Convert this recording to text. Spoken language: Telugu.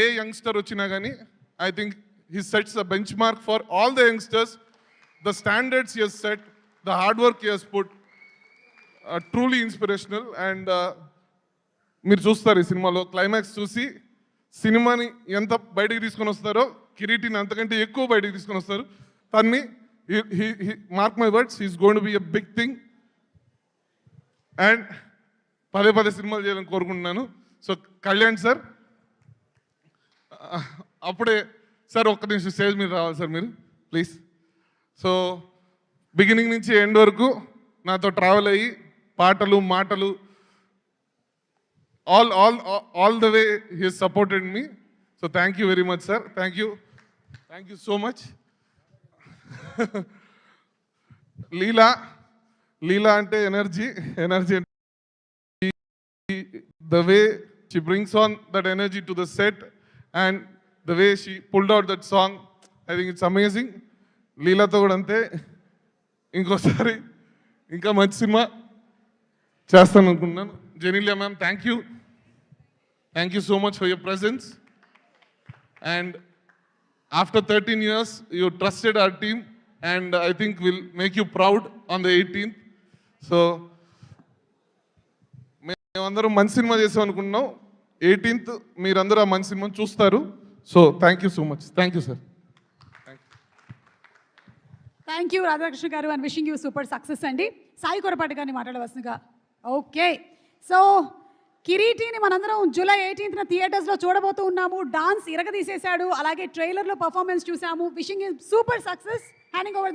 ఏ యంగ్స్టర్ వచ్చినా కానీ I think he sets the benchmark for all the youngsters. The standards he has set, the hard work he has put, truly inspirational. And మీరు చూస్తారు ఈ సినిమాలో క్లైమాక్స్ చూసి సినిమాని ఎంత బయటికి తీసుకొని వస్తారో కిరీటిని అంతకంటే ఎక్కువ బయటికి తీసుకొని వస్తారు. తన్ని mark my words, he's going to be a big thing. And పదే పదే సినిమాలు చేయాలని కోరుకుంటున్నాను. సో కళ్యాణ్ సార్, అప్పుడే సార్ ఒక్క నిమిషం స్టేజ్ మీద రావాలి సార్ మీరు ప్లీజ్. సో బిగినింగ్ నుంచి ఎండ్ వరకు నాతో ట్రావెల్ అయ్యి పాటలు మాటలు all the way he has supported me. So thank you very much sir, thank you so much. Leela ante energy ante the way she brings on that energy to the set and the way she pulled out that song, I think it's amazing. Leela తో కూడా అంతే, ఇంకోసారి ఇంకా మంచి సినిమా చేస్తాను అనుకుంటున్నాను. Genelia ma'am, thank you so much for your presence. And after 13 years you trusted our team and I think we'll make you proud on the 18th. So మేమందరం మంచి సినిమా చేసాం అనుకుంటున్నాం. 18th మీరందరూ ఆ మంచి సినిమాని చూస్తారు. So thank you so much. Thank you sir. Thank you Radhakrishna garu and wishing you super success అండి. సాయి కొరపాటి గారిని మాట్లాడవలసిందిగా. ఓకే, సో కిరీటిని మనందరం జూలై 18th థియేటర్స్లో చూడబోతూ ఉన్నాము. డాన్స్ ఇరగదీసేశాడు, అలాగే ట్రైలర్లో పర్ఫార్మెన్స్ చూసాము. Wishing you super success. Handing over